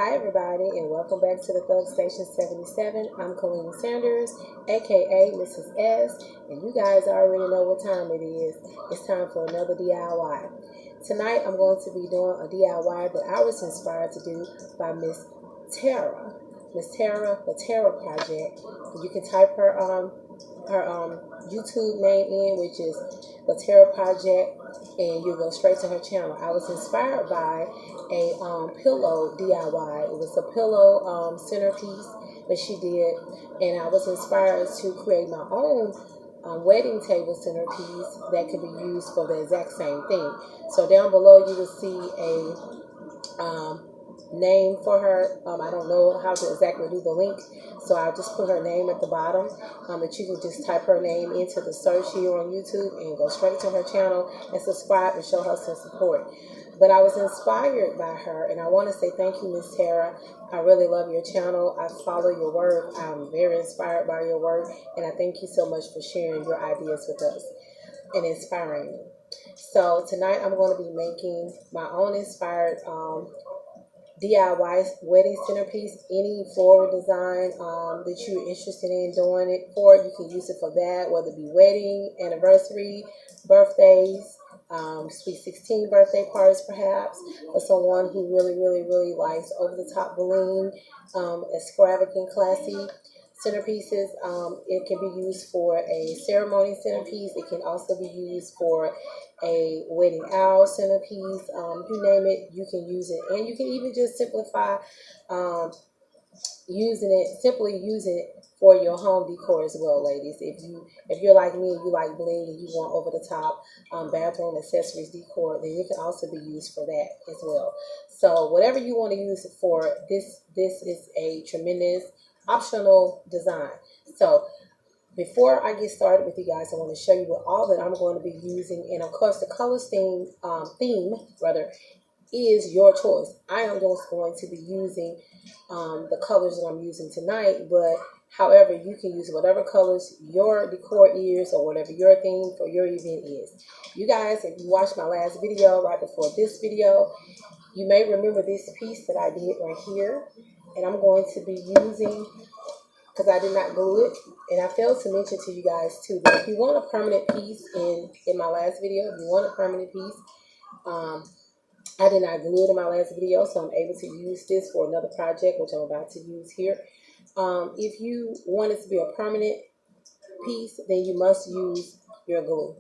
Hi everybody and welcome back to the Thug Station 77. I'm Colleen Sanders, aka Mrs. S, and you guys already know what time it is. It's time for another DIY. Tonight I'm going to be doing a DIY that I was inspired to do by Miss Tayra. Miss Tayra, the Tayra Project. You can type her YouTube name in, which is the Tayra Project, and you go straight to her channel. I was inspired by a pillow DIY. It was a pillow centerpiece that she did, and I was inspired to create my own wedding table centerpiece that could be used for the exact same thing. So down below you will see a name for her. I don't know how to exactly do the link, so I'll just put her name at the bottom, but you can just type her name into the search here on YouTube and go straight to her channel and subscribe and show her some support. But I was inspired by her, and I want to say thank you, Miss Tayra. I really love your channel. I follow your work. I'm very inspired by your work, and I thank you so much for sharing your ideas with us and inspiring me. So tonight I'm going to be making my own inspired DIY wedding centerpiece. Any floral design that you're interested in doing it for, you can use it for that, whether it be wedding, anniversary, birthdays, sweet 16 birthday parties perhaps, for someone who really likes over-the-top bling, extravagant, classy centerpieces. It can be used for a ceremony centerpiece. It can also be used for a wedding owl centerpiece. You name it, you can use it. And you can even just simplify using it for your home decor as well, ladies. If you're like me and you like bling and you want over the top bathroom accessories decor, then it can also be used for that as well. So whatever you want to use it for, this is a tremendous optional design. So before I get started with you guys, I want to show you what all that I'm going to be using. And of course, the color theme is your choice. I am just going to be using the colors that I'm using tonight, but however, you can use whatever colors your decor is or whatever your theme for your event is. You guys, if you watched my last video right before this video, you may remember this piece that I did right here, and I'm going to be using, because I did not glue it, and I failed to mention to you guys too that if you want a permanent piece, in my last video, if you want a permanent piece, I did not glue it in my last video, so I'm able to use this for another project, which I'm about to use here. If you want it to be a permanent piece, then you must use your glue.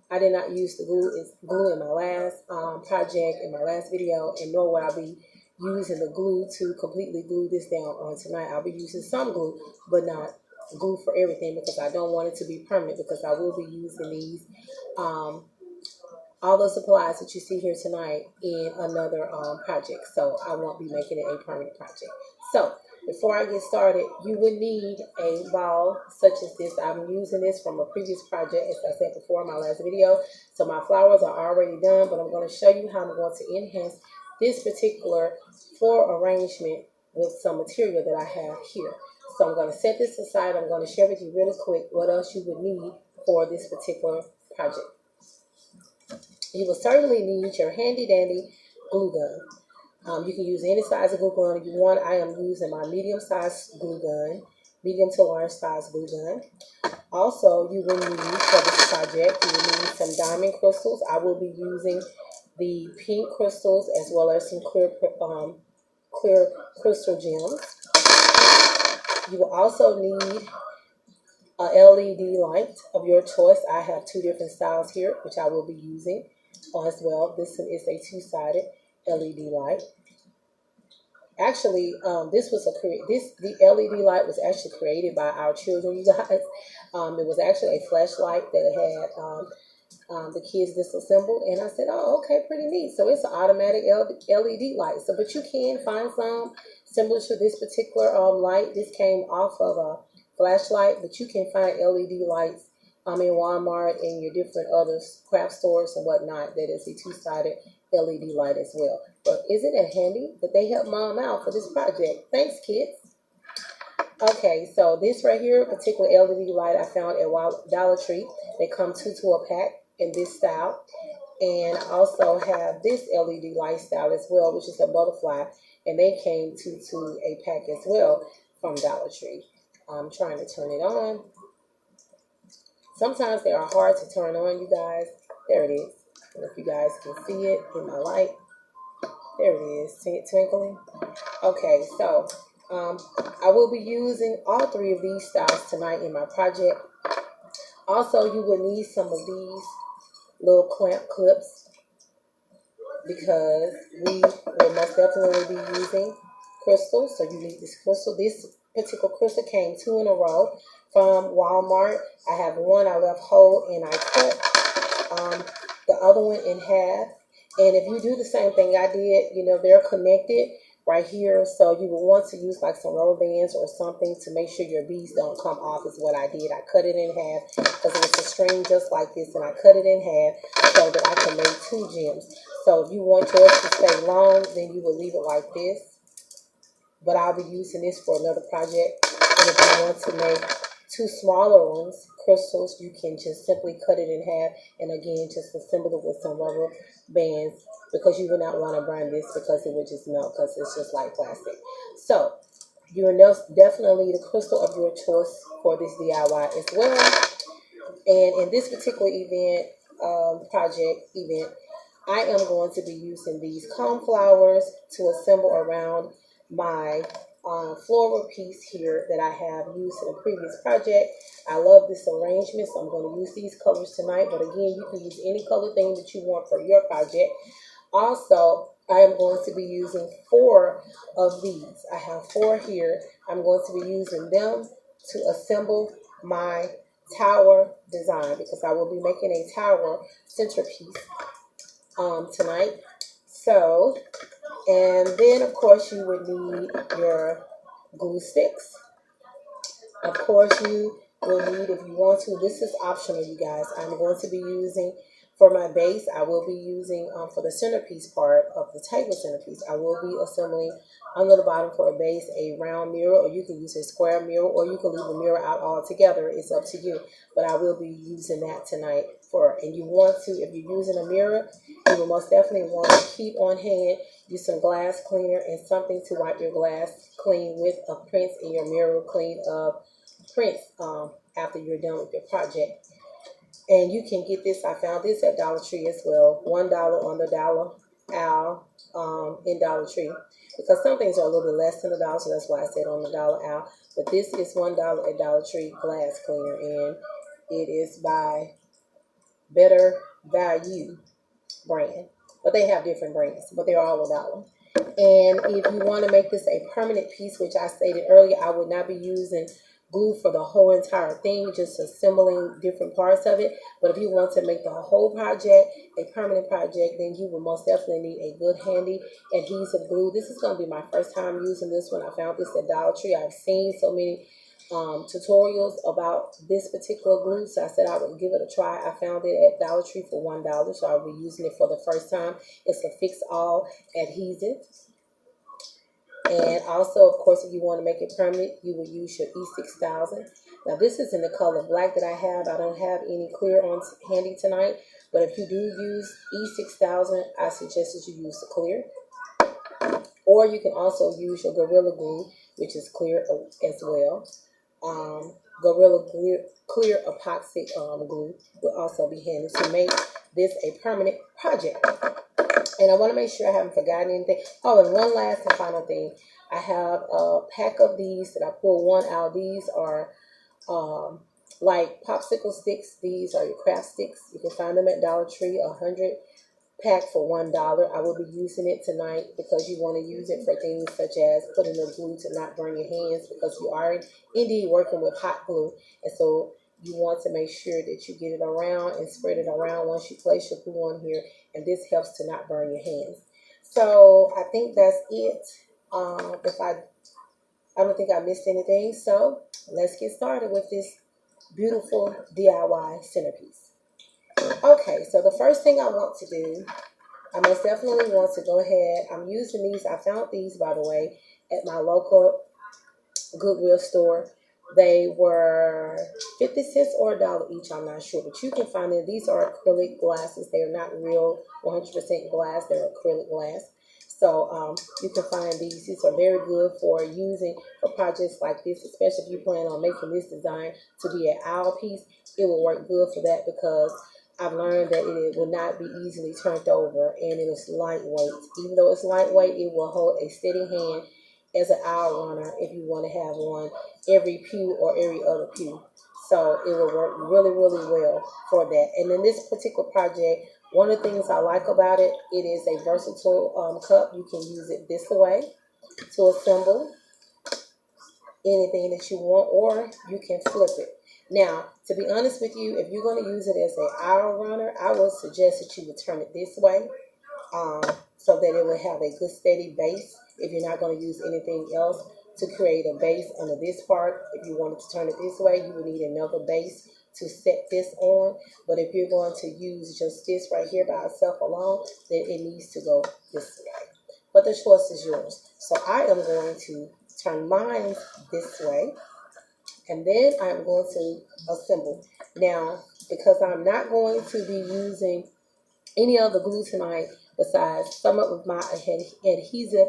I did not use the glue in my last project, in my last video, and nor will I be using the glue to completely glue this down on tonight. I'll be using some glue, but not glue for everything, because I don't want it to be permanent, because I will be using these all the supplies that you see here tonight in another project. So I won't be making it a permanent project. So before I get started, you would need a ball such as this. I'm using this from a previous project, as I said before in my last video. So my flowers are already done, but I'm going to show you how I'm going to enhance this particular floral arrangement with some material that I have here. So I'm going to set this aside. I'm going to share with you really quick what else you would need for this particular project. You will certainly need your handy dandy glue gun. You can use any size of glue gun if you want. I am using my medium size glue gun, medium to large size glue gun. Also, you will need for this project, you will need some diamond crystals. I will be using the pink crystals as well as some clear crystal gems. You will also need a LED light of your choice. I have two different styles here, which I will be using as well. This is a two-sided LED light. Actually, the LED light was actually created by our children, you guys. It was actually a flashlight that had the kids disassembled, and I said, oh, okay, pretty neat. So it's an automatic LED light. So, but you can find some similar to this particular light. This came off of a flashlight, but you can find LED lights in Walmart and your different other craft stores and whatnot. That is a two-sided LED light as well. But isn't it handy that they helped Mom out for this project? Thanks, kids. Okay, so this right here, particular LED light I found at Dollar Tree. They come two to a pack in this style. And I also have this LED light style as well, which is a butterfly. and they came to a pack as well from Dollar Tree. I'm trying to turn it on. Sometimes they are hard to turn on, you guys. There it is. And if you guys can see it in my light, there it is. See it twinkling? Okay, so I will be using all three of these styles tonight in my project. Also, you will need some of these little clamp clips because we will most definitely be using crystals. So you need this crystal. This particular crystal came 2 in a row from Walmart. I have one I left whole and I cut the other one in half. And if you do the same thing I did, you know, they're connected right here. So you will want to use like some rubber bands or something to make sure your beads don't come off is what I did. I cut it in half because it was a string just like this, and I cut it in half so that I can make 2 gems. So if you want yours to stay long, then you will leave it like this. But I'll be using this for another project. And if you want to make 2 smaller ones, crystals, you can just simply cut it in half and again just assemble it with some rubber bands, because you will not want to burn this because it would just melt because it's just like plastic. So you will definitely need a crystal of your choice for this DIY as well. And in this particular event, project event, I am going to be using these cone flowers to assemble around my floral piece here that I have used in a previous project. I love this arrangement, so I'm going to use these colors tonight. But again, you can use any color thing that you want for your project. Also, I am going to be using 4 of these. I have 4 here. I'm going to be using them to assemble my tower design, because I will be making a tower centerpiece tonight. So, and then of course you would need your glue sticks. Of course you will need, if you want to, this is optional, you guys. I'm going to be using, for my base, I will be using, for the centerpiece part of the table centerpiece, I will be assembling under the bottom for a base a round mirror, or you can use a square mirror, or you can leave the mirror out altogether. It's up to you. But I will be using that tonight for, and you want to, if you're using a mirror, you will most definitely want to keep on hand, use some glass cleaner and something to wipe your glass clean with, of prints, and your mirror clean of prints after you're done with your project. And you can get this, I found this at Dollar Tree as well, $1 on the dollar owl in Dollar Tree, because some things are a little bit less than $1, so that's why I said on the dollar owl. But this is $1 at Dollar Tree glass cleaner, and it is by Better Value brand. But they have different brands, but they're all $1. And if you want to make this a permanent piece, which I stated earlier, I would not be using glue for the whole entire thing, just assembling different parts of it. But if you want to make the whole project a permanent project, then you will most definitely need a good handy adhesive glue. This is going to be my first time using this one. I found this at Dollar Tree. I've seen so many tutorials about this particular glue, so I said I would give it a try. I found it at Dollar Tree for $1, so I'll be using it for the first time. It's a fix-all adhesive. And also, of course, if you want to make it permanent, you will use your E6000. Now, this is in the color black that I have. I don't have any clear on handy tonight, but if you do use E6000, I suggest that you use the clear. Or you can also use your Gorilla Glue, which is clear as well. Gorilla clear epoxy glue will also be handy to make this a permanent project. And I want to make sure I haven't forgotten anything. Oh, and one last and final thing. I have a pack of these that I pulled one out. These are like popsicle sticks. These are your craft sticks. You can find them at Dollar Tree, 100 pack for $1. I will be using it tonight because you want to use it for things such as putting the glue to not burn your hands, because you are indeed working with hot glue. And so you want to make sure that you get it around and spread it around once you place your glue on here. And this helps to not burn your hands. So I think that's it. I don't think I missed anything. So let's get started with this beautiful DIY centerpiece. Okay, so the first thing I want to do, I most definitely want to go ahead. I'm using these. I found these, by the way, at my local Goodwill store. They were 50 cents or $1 each. I'm not sure, but you can find them. These are acrylic glasses. They are not real 100% glass. They're acrylic glass. So you can find these. These are very good for using for projects like this, especially if you plan on making this design to be an owl piece. It will work good for that because I've learned that it will not be easily turned over, and it is lightweight. Even though it's lightweight, it will hold a steady hand as an aisle runner if you want to have one every pew or every other pew. So it will work really, really well for that. And in this particular project, one of the things I like about it, it is a versatile cup. You can use it this way to assemble anything that you want, or you can flip it. Now, to be honest with you, if you're going to use it as an aisle runner, I would suggest that you would turn it this way so that it will have a good steady base. If you're not going to use anything else to create a base under this part, if you wanted to turn it this way, you would need another base to set this on. But if you're going to use just this right here by itself alone, then it needs to go this way. But the choice is yours. So I am going to turn mine this way, and then I'm going to assemble. Now, because I'm not going to be using any other glue tonight besides some of my adhesive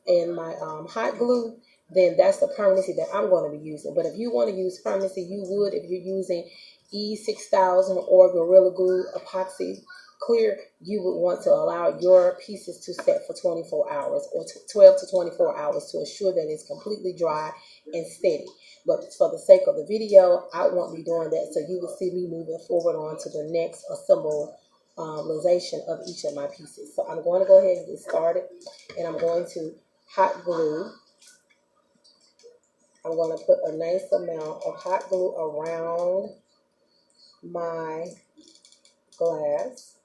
and my hot glue, then that's the permanency that I'm going to be using. But if you want to use permanency, you would if you're using E6000 or Gorilla Glue epoxy clear, you would want to allow your pieces to set for 24 hours or 12 to 24 hours to assure that it's completely dry and steady. But for the sake of the video, I won't be doing that, so you will see me moving forward on to the next assemblization of each of my pieces. So I'm going to go ahead and get started, and I'm going to hot glue. I'm going to put a nice amount of hot glue around my glass.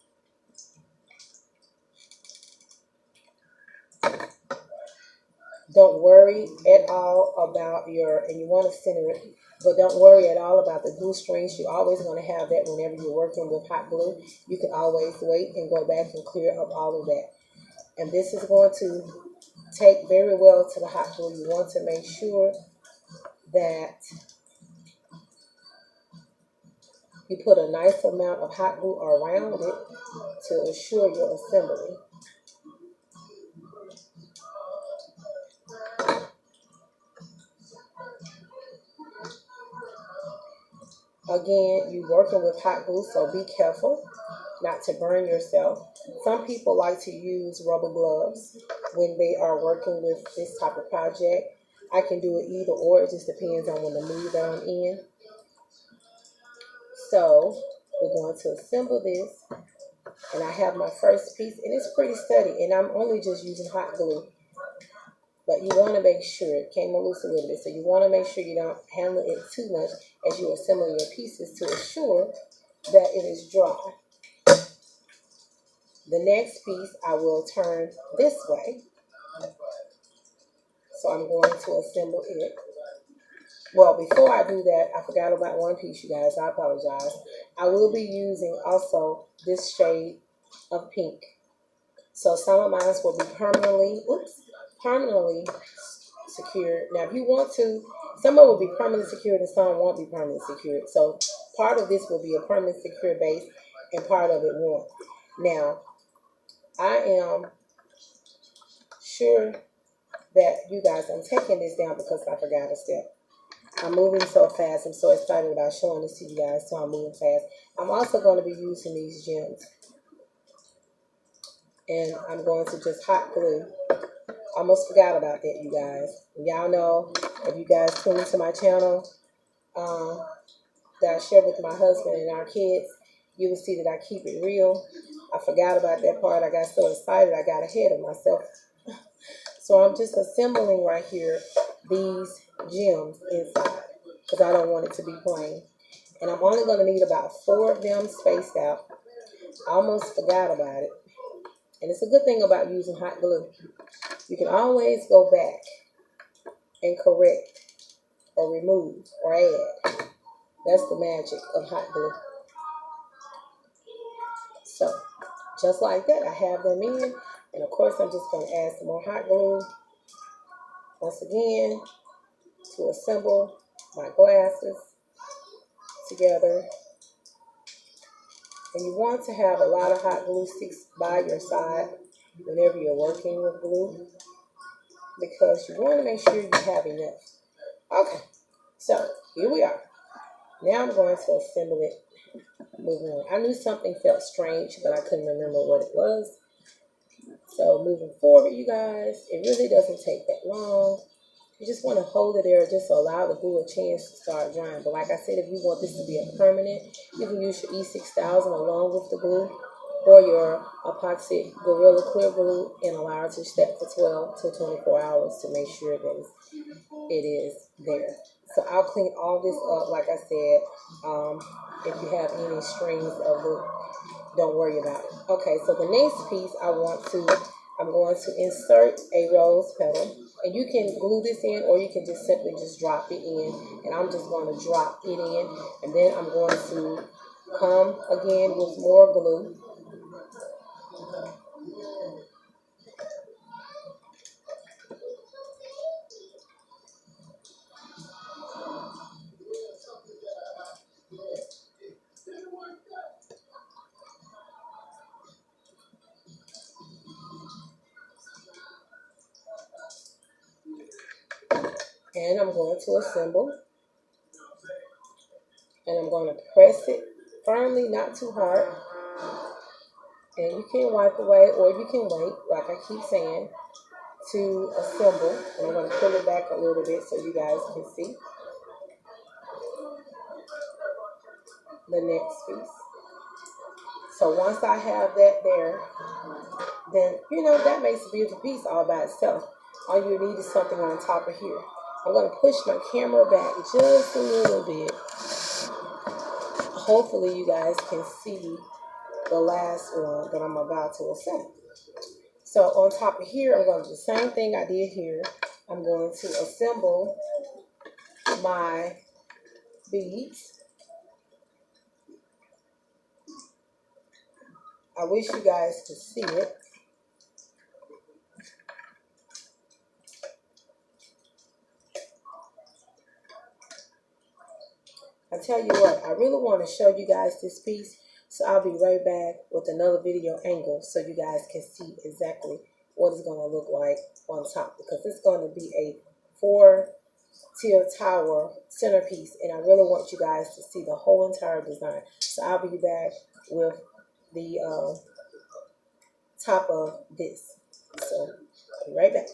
Don't worry at all about and you want to center it, but don't worry at all about the glue strings. You're always going to have that whenever you're working with hot glue. You can always wait and go back and clear up all of that. And this is going to take very well to the hot glue. You want to make sure that you put a nice amount of hot glue around it to assure your assembly. Again, you're working with hot glue, so be careful not to burn yourself. Some people like to use rubber gloves when they are working with this type of project. I can do it either or. It just depends on the mood that I'm in. So we're going to assemble this, and I have my first piece, and it's pretty steady, and I'm only just using hot glue. But you want to make sure it came loose a little bit, so you want to make sure you don't handle it too much as you assemble your pieces to assure that it is dry. The next piece I will turn this way, so I'm going to assemble it. Well, before I do that, I forgot about one piece, you guys. I apologize. I will be using also this shade of pink. So some of mine will be permanently secured. Now, if you want to, some of it will be permanently secured and some won't be permanently secured. So part of this will be a permanent secure base and part of it won't. Now, I am sure that you guys, I'm taking this down because I forgot a step. I'm moving so fast. I'm so excited about showing this to you guys, so I'm moving fast. I'm also going to be using these gems. And I'm going to just hot glue. Almost forgot about that, you guys. Y'all know, if you guys tune into my channel that I share with my husband and our kids, you will see that I keep it real. I forgot about that part. I got so excited I got ahead of myself. So I'm just assembling right here these gems inside because I don't want it to be plain. And I'm only going to need about 4 of them spaced out. I almost forgot about it. And it's a good thing about using hot glue. You can always go back and correct or remove or add. That's the magic of hot glue. So, just like that, I have them in. And of course, I'm just going to add some more hot glue. Once again, to assemble my glasses together. And you want to have a lot of hot glue sticks by your side whenever you're working with glue, because you want to make sure you have enough. Okay, so here we are. Now I'm going to assemble it. Moving on. I knew something felt strange, but I couldn't remember what it was. So moving forward, you guys, it really doesn't take that long. You just want to hold it there just to allow the glue a chance to start drying. But like I said, if you want this to be a permanent, you can use your E6000 along with the glue or your epoxy Gorilla Clear glue and allow it to set for 12 to 24 hours to make sure that it is there. So I'll clean all this up, like I said. If you have any strings of it, don't worry about it. Okay, so the next piece I'm going to insert a rose petal. And you can glue this in, or you can just simply just drop it in. And I'm just going to drop it in. And then I'm going to come again with more glue. And I'm going to assemble. And I'm going to press it firmly, not too hard. And you can wipe away, or you can wait, like I keep saying, to assemble. And I'm going to pull it back a little bit so you guys can see the next piece. So once I have that there, then, that makes a beautiful piece all by itself. All you need is something on top of here. I'm going to push my camera back just a little bit. Hopefully you guys can see the last one that I'm about to assemble. So on top of here, I'm going to do the same thing I did here. I'm going to assemble my beads. I wish you guys could see it. I tell you what, I really want to show you guys this piece, so I'll be right back with another video angle so you guys can see exactly what it's going to look like on top, because it's going to be a 4-tier tower centerpiece, and I really want you guys to see the whole entire design. So I'll be back with the top of this. So I'll be right back.